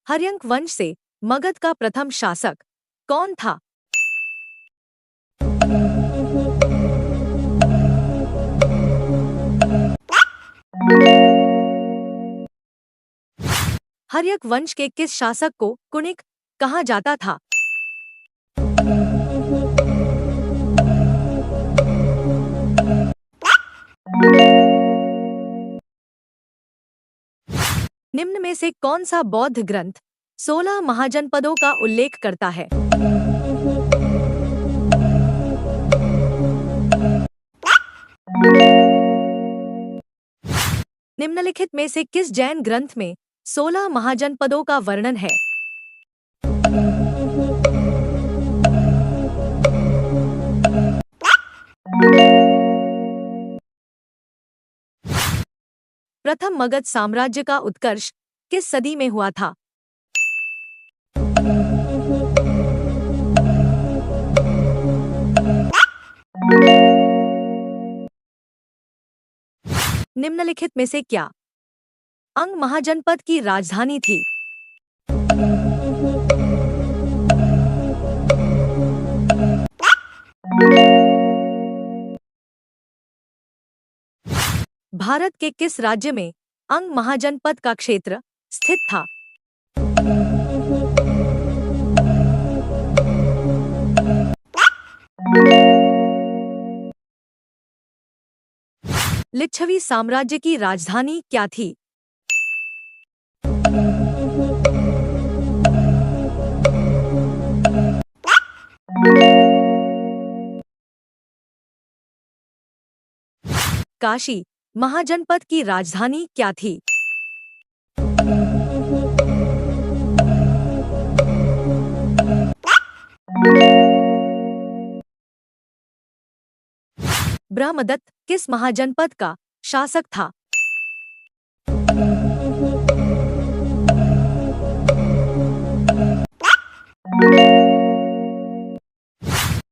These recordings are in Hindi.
हर्यंक वंश से मगध का प्रथम शासक कौन था? हर्यक वंश के किस शासक को कुणिक कहा जाता था? निम्न में से कौन सा बौद्ध ग्रंथ 16 महाजनपदों का उल्लेख करता है? निम्नलिखित में से किस जैन ग्रंथ में 16 महाजनपदों का वर्णन है? प्रथम मगध साम्राज्य का उत्कर्ष किस सदी में हुआ था? निम्नलिखित में से क्या अंग महाजनपद की राजधानी थी? भारत के किस राज्य में अंग महाजनपद का क्षेत्र स्थित था? लिच्छवी साम्राज्य की राजधानी क्या थी? काशी महाजनपद की राजधानी क्या थी? ब्रह्मदत्त किस महाजनपद का शासक था?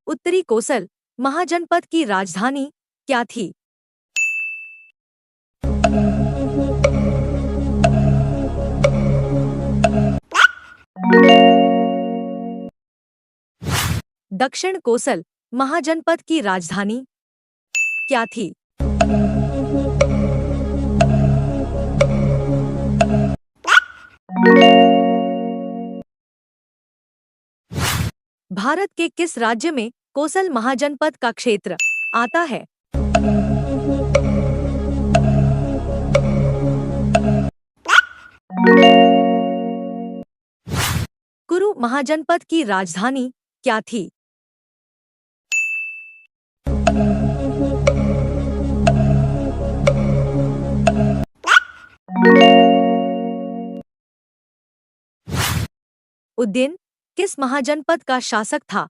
उत्तरी कोसल महाजनपद की राजधानी क्या थी? दक्षिण कोसल महाजनपद की राजधानी क्या थी? भारत के किस राज्य में कोसल महाजनपद का क्षेत्र आता है? कुरु महाजनपद की राजधानी क्या थी? उज्जैन किस महाजनपद का शासक था?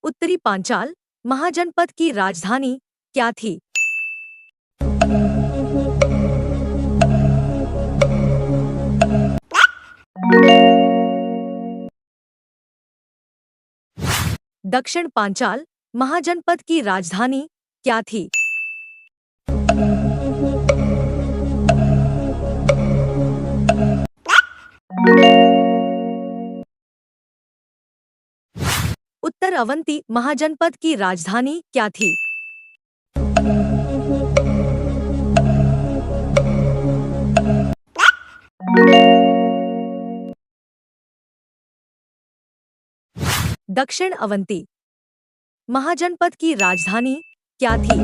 उत्तरी पांचाल महाजनपद की राजधानी क्या थी? दक्षिण पांचाल महाजनपद की राजधानी क्या थी? उत्तर अवंती महाजनपद की राजधानी क्या थी? दक्षिण अवंती महाजनपद की राजधानी क्या थी?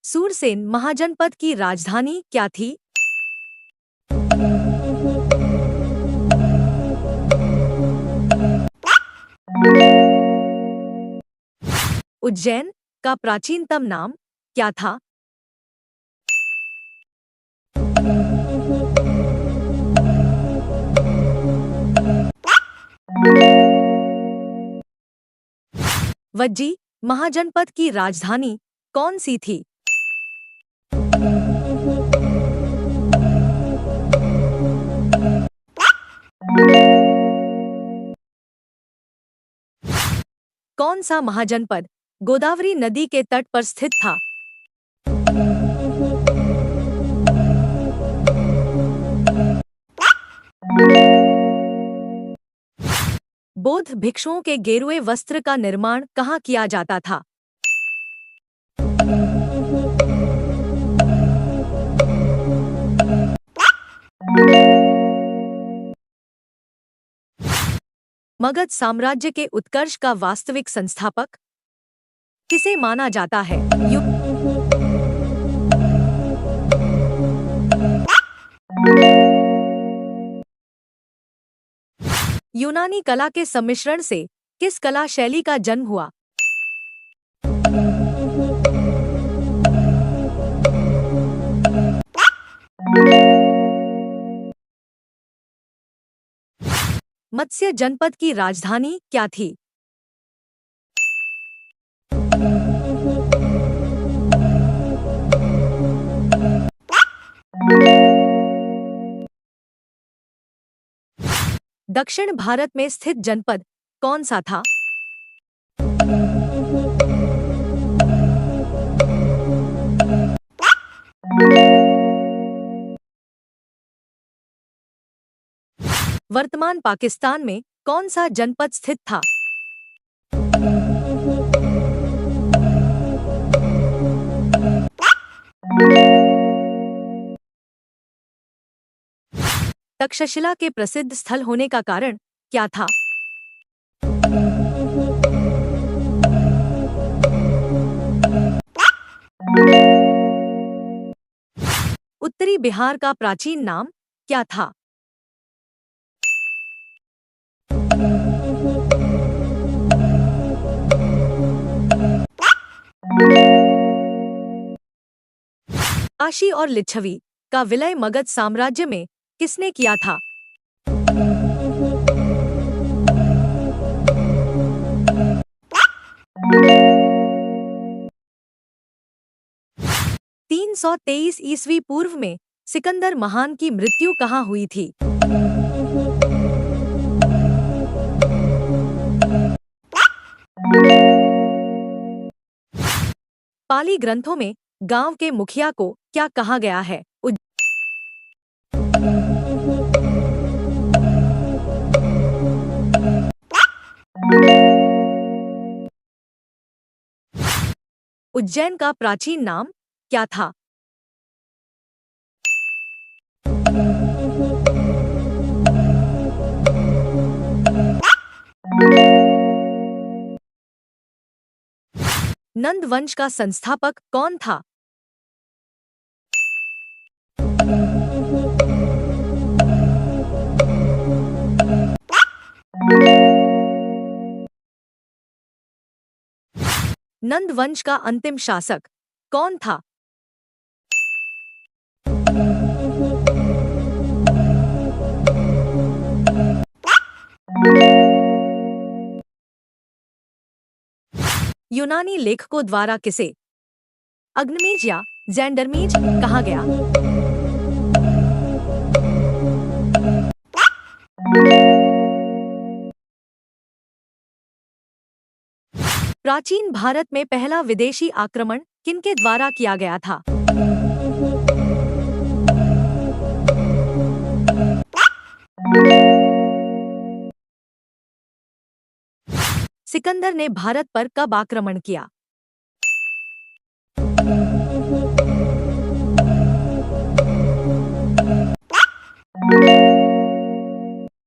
सूरसेन महाजनपद की राजधानी क्या थी? उज्जैन का प्राचीनतम नाम क्या था? वज्जी महाजनपद की राजधानी कौन सी थी? कौन सा महाजनपद गोदावरी नदी के तट पर स्थित था? बौद्ध भिक्षुओं के गेरुए वस्त्र का निर्माण कहाँ किया जाता था? मगध साम्राज्य के उत्कर्ष का वास्तविक संस्थापक किसे माना जाता है? यूनानी कला के सम्मिश्रण से किस कला शैली का जन्म हुआ? मत्स्य जनपद की राजधानी क्या थी? दक्षिण भारत में स्थित जनपद कौन सा था? वर्तमान पाकिस्तान में कौन सा जनपद स्थित था? तक्षशिला के प्रसिद्ध स्थल होने का कारण क्या था? उत्तरी बिहार का प्राचीन नाम क्या था? काशी और लिच्छवी का विलय मगध साम्राज्य में किसने किया था? तीन 323 ईस्वी पूर्व में सिकंदर महान की मृत्यु कहाँ हुई थी? पाली ग्रंथों में गांव के मुखिया को क्या कहा गया है? उज्जैन का प्राचीन नाम क्या था? नंद वंश का संस्थापक कौन था? नंद वंश का अंतिम शासक कौन था? यूनानी लेखकों द्वारा किसे अग्निमीज या जैंडरमीज कहा गया? प्राचीन भारत में पहला विदेशी आक्रमण किनके द्वारा किया गया था? सिकंदर ने भारत पर कब आक्रमण किया?